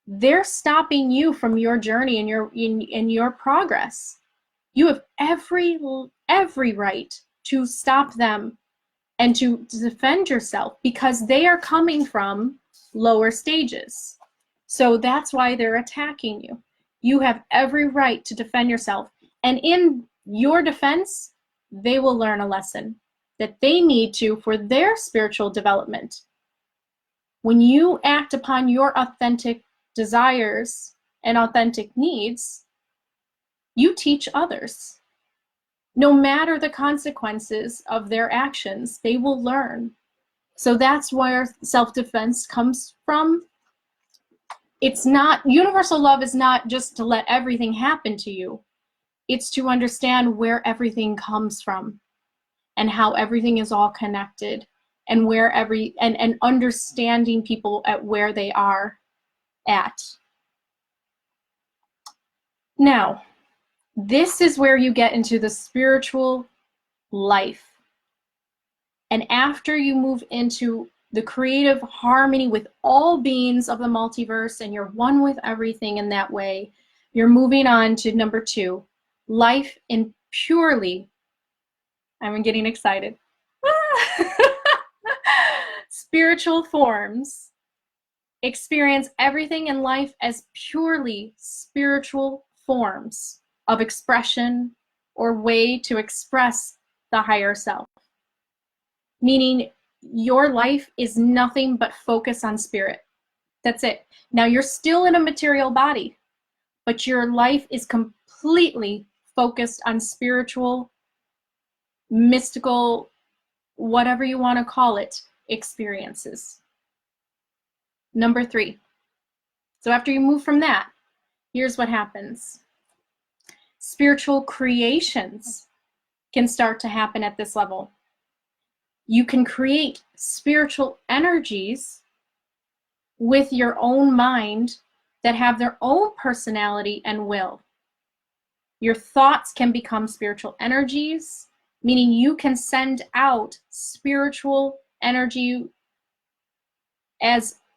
S1: they're stopping you from your journey and your progress. You have every right to stop them and to defend yourself, because they are coming from lower stages. So that's why they're attacking you. You have every right to defend yourself. And in your defense, they will learn a lesson that they need to for their spiritual development. When you act upon your authentic desires and authentic needs, you teach others. No matter the consequences of their actions, they will learn. So that's where self-defense comes from. It's not, universal love is not just to let everything happen to you. It's to understand where everything comes from and how everything is all connected, and where and understanding people at where they are at. Now, this is where you get into the spiritual life. And after you move into the creative harmony with all beings of the multiverse, and you're one with everything in that way, you're moving on to number 2, life in purely, I'm getting excited, spiritual forms. Experience everything in life as purely spiritual forms of expression or way to express the higher self. Meaning your life is nothing but focus on spirit. That's it. Now you're still in a material body, but your life is completely focused on spiritual, mystical, whatever you want to call it, experiences. Number 3. So after you move from that, here's what happens. Spiritual creations can start to happen at this level. You can create spiritual energies with your own mind that have their own personality and will. Your thoughts can become spiritual energies, meaning you can send out spiritual energy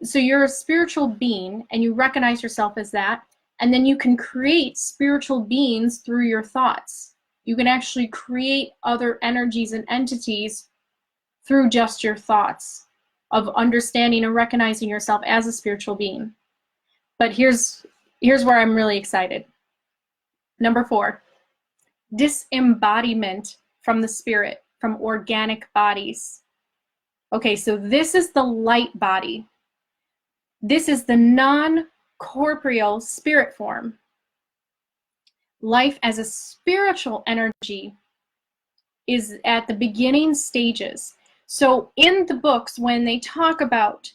S1: so you're a spiritual being and you recognize yourself as that, and then you can create spiritual beings through your thoughts. You can actually create other energies and entities through just your thoughts of understanding and recognizing yourself as a spiritual being. But here's where I'm really excited. Number 4, disembodiment from the spirit, from organic bodies. Okay, so this is the light body. This is the non-corporeal spirit form. Life as a spiritual energy is at the beginning stages. So in the books, when they talk about,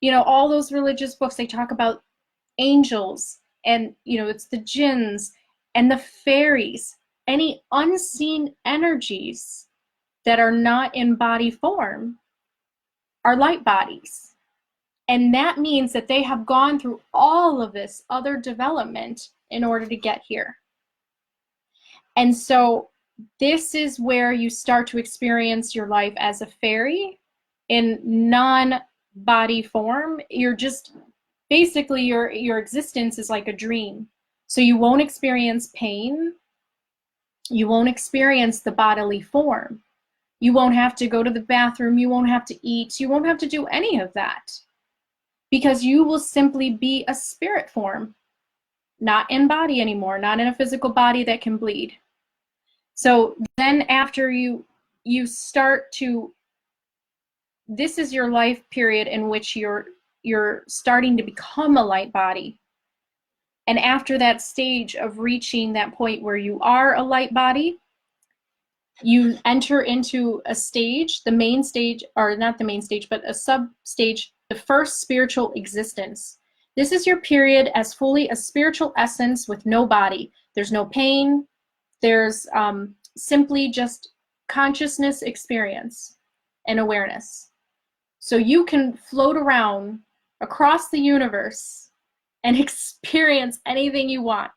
S1: all those religious books, they talk about angels and, it's the jinns and the fairies, any unseen energies that are not in body form are light bodies. And that means that they have gone through all of this other development in order to get here. And so this is where you start to experience your life as a fairy in non-body form. You're just, basically your existence is like a dream. So you won't experience pain. You won't experience the bodily form. You won't have to go to the bathroom. You won't have to eat. You won't have to do any of that, because you will simply be a spirit form, not in body anymore, not in a physical body that can bleed. So then after you start to, this is your life period in which you're starting to become a light body. And after that stage of reaching that point where you are a light body, you enter into a stage, the main stage, or not the main stage, but a sub-stage, the first spiritual existence. This is your period as fully a spiritual essence with no body. There's no pain. There's simply just consciousness experience and awareness. So you can float around across the universe and experience anything you want,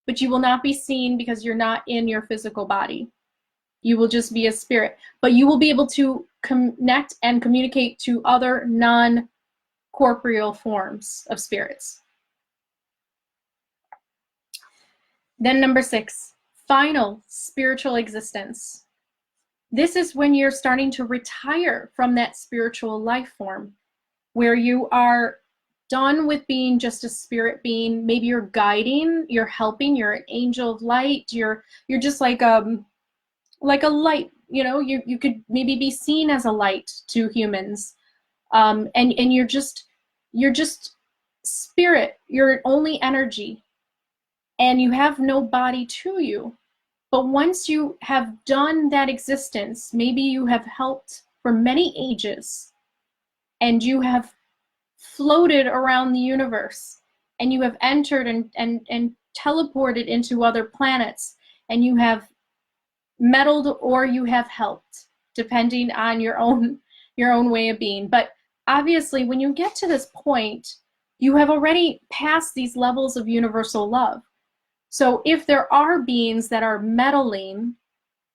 S1: but you will not be seen because you're not in your physical body. You will just be a spirit, but you will be able to connect and communicate to other non-corporeal forms of spirits. Then number 6, final spiritual existence. This is when you're starting to retire from that spiritual life form, where you are done with being just a spirit being. Maybe you're guiding, you're helping, you're an angel of light, you're just like a light, you could maybe be seen as a light to humans. And you're just spirit, you're only energy, and you have no body to you. But once you have done that existence, maybe you have helped for many ages, and you have floated around the universe, and you have entered and teleported into other planets, and you have meddled or you have helped, depending on your own way of being. But obviously, when you get to this point, you have already passed these levels of universal love. So if there are beings that are meddling,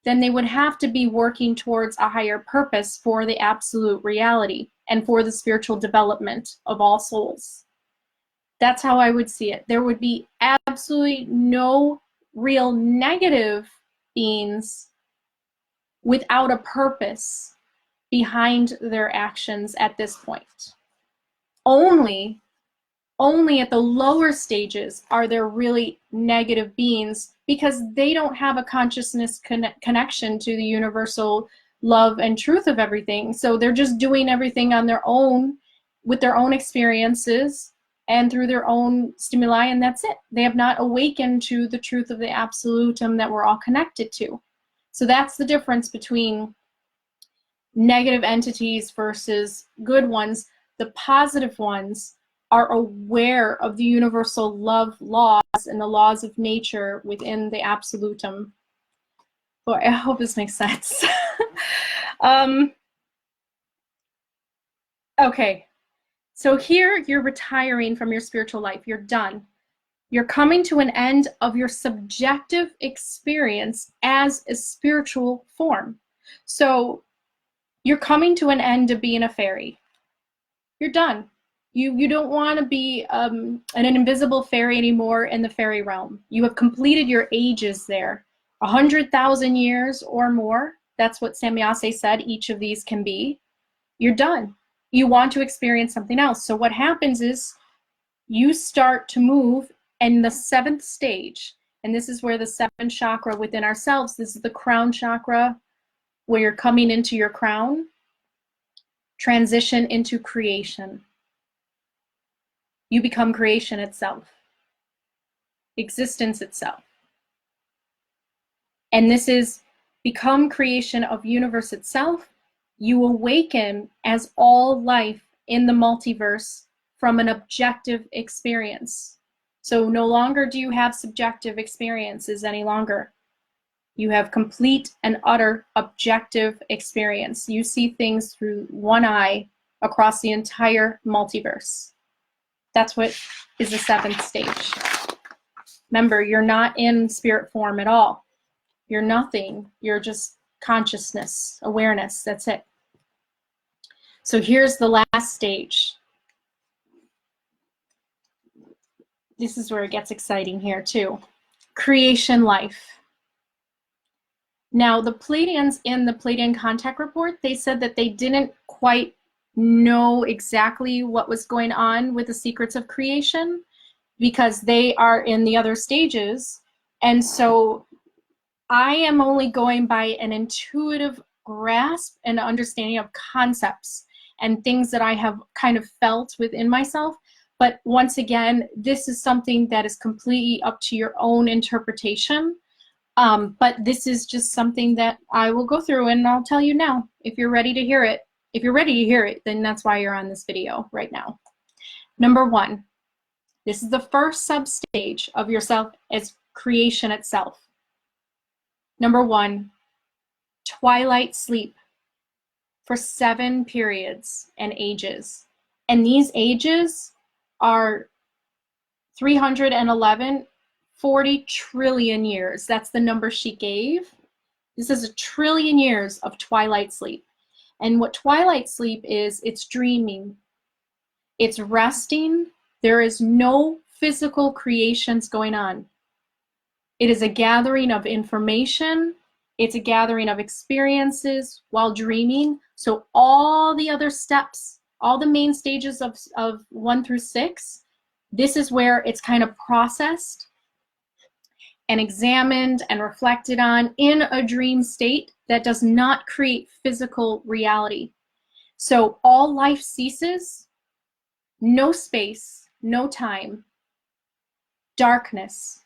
S1: then they would have to be working towards a higher purpose for the absolute reality and for the spiritual development of all souls. That's how I would see it. There would be absolutely no real negative beings without a purpose behind their actions at this point. Only at the lower stages are there really negative beings, because they don't have a consciousness connection to the universal love and truth of everything. So they're just doing everything on their own, with their own experiences and through their own stimuli, and that's it. They have not awakened to the truth of the absolutum that we're all connected to. So that's the difference between negative entities versus good ones. The positive ones are aware of the universal love laws and the laws of nature within the absolutum. Boy, I hope this makes sense. Okay, so here you're retiring from your spiritual life. You're done. You're coming to an end of your subjective experience as a spiritual form. So you're coming to an end of being a fairy. You're done. You don't want to be an invisible fairy anymore in the fairy realm. You have completed your ages there, 100,000 years or more. That's what Samyase said each of these can be. You're done. You want to experience something else. So what happens is you start to move in the 7th stage. And this is where the 7th chakra within ourselves, this is the crown chakra, where you're coming into your crown, transition into creation. You become creation itself, existence itself. And this is become creation of universe itself. You awaken as all life in the multiverse from an objective experience. So no longer do you have subjective experiences any longer. You have complete and utter objective experience. You see things through one eye across the entire multiverse. That's what is the 7th stage. Remember, you're not in spirit form at all. You're nothing. You're just consciousness, awareness. That's it. So here's the last stage. This is where it gets exciting here too. Creation life. Now, the Pleiadians in the Pleiadian contact report, they said that they didn't quite know exactly what was going on with the secrets of creation because they are in the other stages. And so I am only going by an intuitive grasp and understanding of concepts and things that I have kind of felt within myself. But once again, this is something that is completely up to your own interpretation. But this is just something that I will go through and I'll tell you now if you're ready to hear it. If you're ready to hear it, then that's why you're on this video right now. Number 1, this is the first substage of yourself as creation itself. Number 1, twilight sleep for 7 periods and ages. And these ages are 311, 40 trillion years. That's the number she gave. This is 1 trillion years of twilight sleep. And what twilight sleep is, it's dreaming. It's resting. There is no physical creations going on. It is a gathering of information. It's a gathering of experiences while dreaming. So all the other steps, all the main stages of 1 through 6, this is where it's kind of processed and examined and reflected on in a dream state that does not create physical reality. So all life ceases, no space, no time, darkness,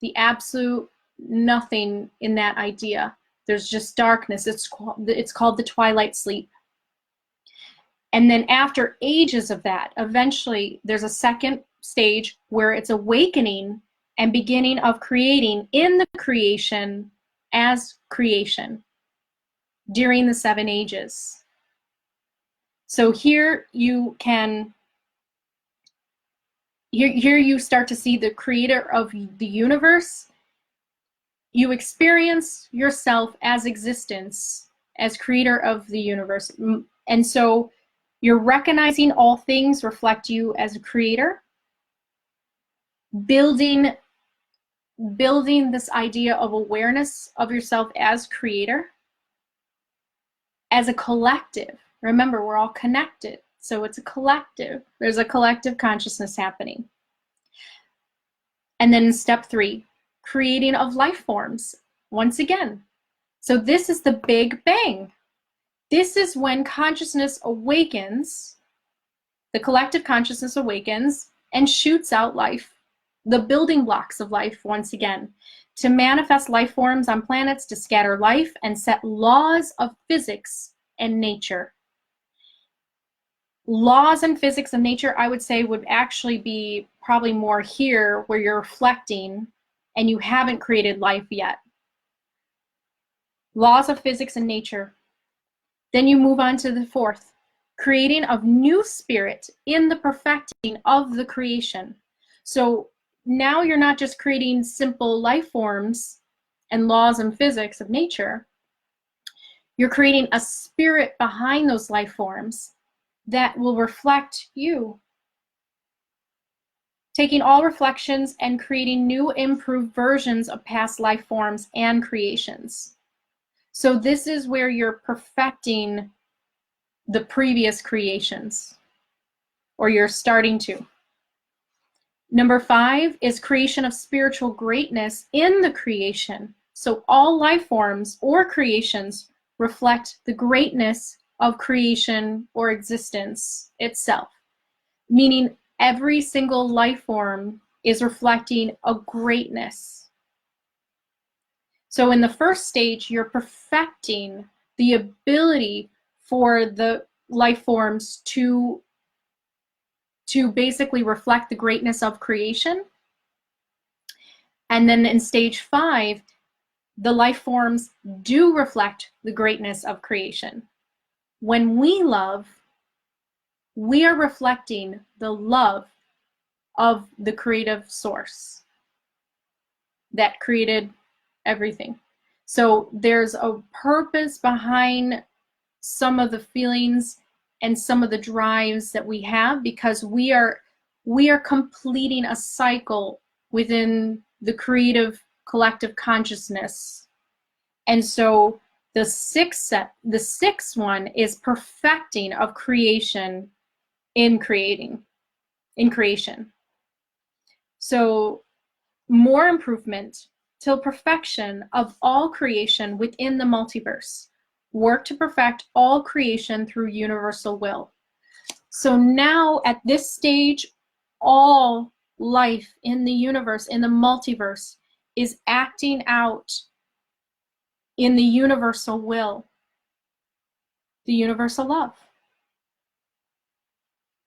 S1: the absolute nothing in that idea. There's just darkness. It's called the twilight sleep. And then after ages of that, eventually there's a 2nd stage where it's awakening and beginning of creating in the creation as creation during the 7 ages. So here you can, here you start to see the creator of the universe. You experience yourself as existence, as creator of the universe. And so you're recognizing all things reflect you as a creator, building this idea of awareness of yourself as creator, as a collective. Remember, we're all connected, so it's a collective. There's a collective consciousness happening. And then in step 3, creating of life forms, once again. So this is the Big Bang. This is when consciousness awakens, the collective consciousness awakens and shoots out life, the building blocks of life once again, to manifest life forms on planets, to scatter life and set laws of physics and nature. Laws and physics of nature, I would say, would actually be probably more here where you're reflecting and you haven't created life yet. Laws of physics and nature. Then you move on to the 4th, creating of new spirit in the perfecting of the creation. So now you're not just creating simple life forms and laws and physics of nature. You're creating a spirit behind those life forms that will reflect you. Taking all reflections and creating new improved versions of past life forms and creations. So this is where you're perfecting the previous creations, or you're starting to. Number 5 is creation of spiritual greatness in the creation. So all life forms or creations reflect the greatness of creation or existence itself, meaning every single life form is reflecting a greatness. So in the first stage, you're perfecting the ability for the life forms to basically reflect the greatness of creation. And then in stage 5, the life forms do reflect the greatness of creation. When we love, we are reflecting the love of the creative source that created everything. So there's a purpose behind some of the feelings and some of the drives that we have, because we are completing a cycle within the creative collective consciousness. And so the sixth one is perfecting of creation in creation. So more improvement till perfection of all creation within the multiverse. Work to perfect all creation through universal will. So now at this stage, all life in the universe, in the multiverse, is acting out in the universal will, the universal love.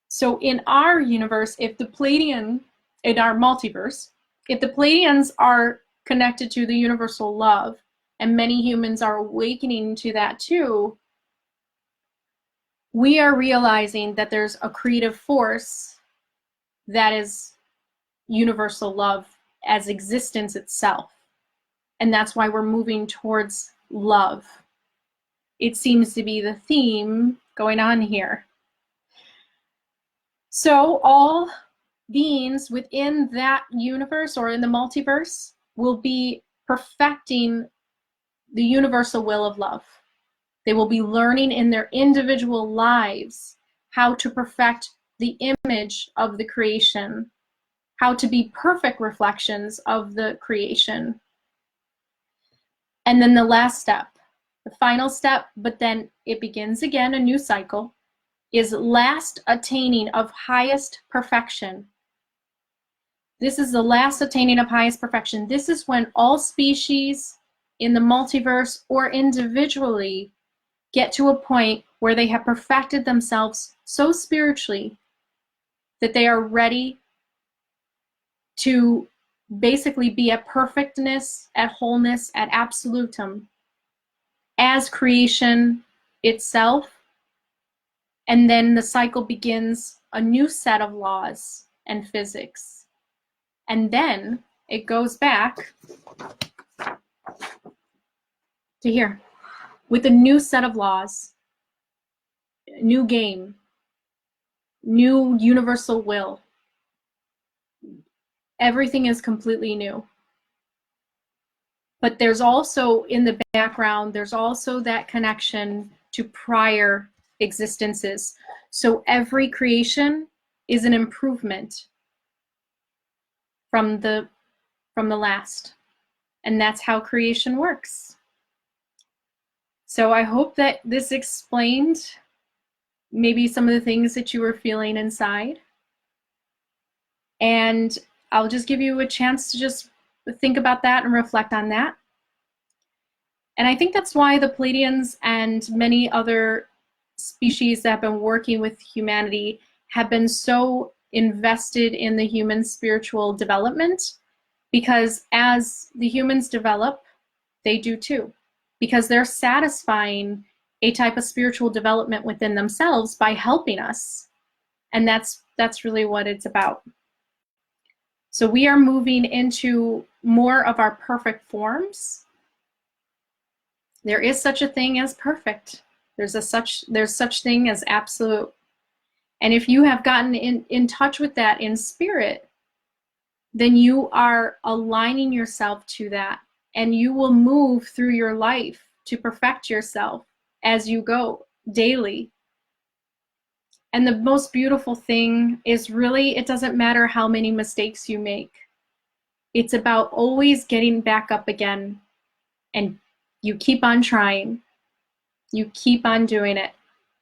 S1: So in our universe, if the Pleiadian, in our multiverse, if the Pleiadians are connected to the universal love, and many humans are awakening to that too, we are realizing that there's a creative force that is universal love as existence itself. And that's why we're moving towards love. It seems to be the theme going on here. So all beings within that universe or in the multiverse will be perfecting the universal will of love. They will be learning in their individual lives how to perfect the image of the creation, how to be perfect reflections of the creation. And then the last step, the final step, but then it begins again, a new cycle, is last attaining of highest perfection. This is the last attaining of highest perfection. This is when all species in the multiverse or individually get to a point where they have perfected themselves so spiritually that they are ready to basically be at perfectness, at wholeness, at absolutum, as creation itself. And then the cycle begins a new set of laws and physics. And then it goes back to here with a new set of laws, new game, new universal will. Everything is completely new. But there's also in the background, there's also that connection to prior existences. So every creation is an improvement from the last. And that's how creation works. So I hope that this explained maybe some of the things that you were feeling inside. And I'll just give you a chance to just think about that and reflect on that. And I think that's why the Pleiadians and many other species that have been working with humanity have been so invested in the human spiritual development, because as the humans develop, they do too, because they're satisfying a type of spiritual development within themselves by helping us. And that's really what it's about. So we are moving into more of our perfect forms. There is such a thing as perfect. There's such thing as absolute. And if you have gotten in touch with that in spirit, then you are aligning yourself to that, and you will move through your life to perfect yourself as you go daily. And the most beautiful thing is really, it doesn't matter how many mistakes you make. It's about always getting back up again, and you keep on trying. You keep on doing it,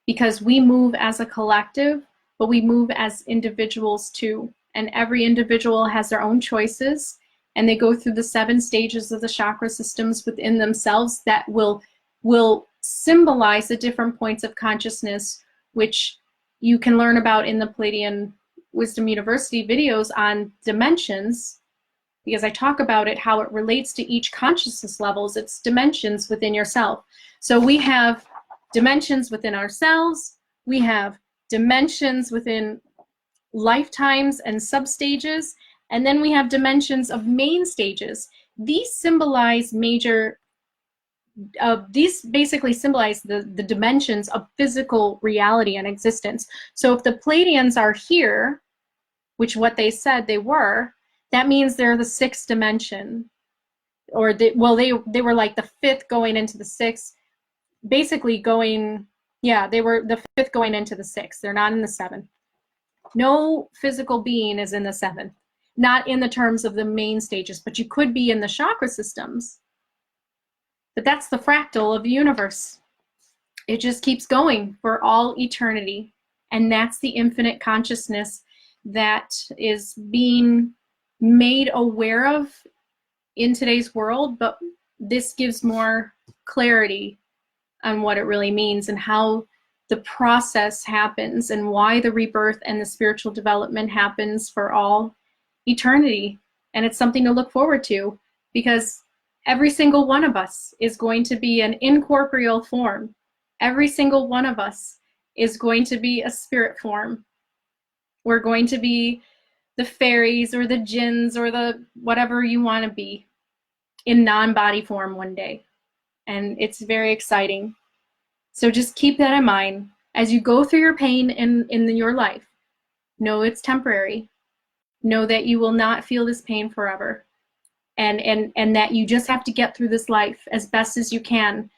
S1: because we move as a collective, but we move as individuals too. And every individual has their own choices, and they go through the 7 stages of the chakra systems within themselves that will symbolize the different points of consciousness, which you can learn about in the Pleiadian Wisdom University videos on dimensions, because I talk about it, how it relates to each consciousness levels. It's dimensions within yourself. So we have dimensions within ourselves, we have dimensions within lifetimes and substages, and then we have dimensions of main stages. These symbolize major, these basically symbolize the dimensions of physical reality and existence. So if the Pleiadians are here, which what they said they were, that means they're the 6th dimension, or they were like the 5th going into the 6th, basically going, yeah, they were the 5th going into the 6th. They're not in the 7th. No physical being is in the 7th, not in the terms of the main stages, but you could be in the chakra systems. But that's the fractal of the universe. It just keeps going for all eternity. And that's the infinite consciousness that is being made aware of in today's world, but this gives more clarity on what it really means and how the process happens and why the rebirth and the spiritual development happens for all eternity. And it's something to look forward to, because every single one of us is going to be an incorporeal form. Every single one of us is going to be a spirit form. We're going to be the fairies or the jinns or the whatever you want to be in non-body form one day. And it's very exciting. So just keep that in mind as you go through your pain in your life. Know it's temporary. Know that you will not feel this pain forever. And that you just have to get through this life as best as you can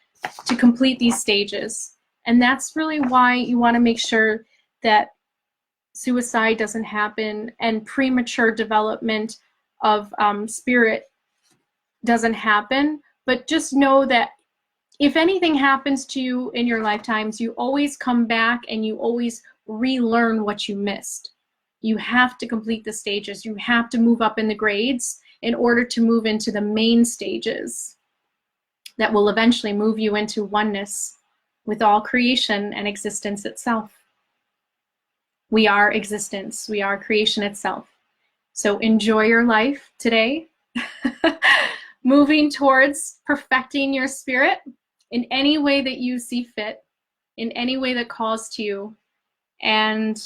S1: to complete these stages. And that's really why you want to make sure that suicide doesn't happen and premature development of spirit doesn't happen. But just know that if anything happens to you in your lifetimes, you always come back and you always relearn what you missed. You have to complete the stages. You have to move up in the grades in order to move into the main stages that will eventually move you into oneness with all creation and existence itself. We are existence. We are creation itself. So enjoy your life today, moving towards perfecting your spirit in any way that you see fit, in any way that calls to you. And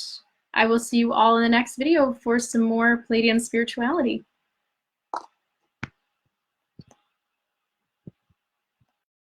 S1: I will see you all in the next video for some more Pleiadian spirituality.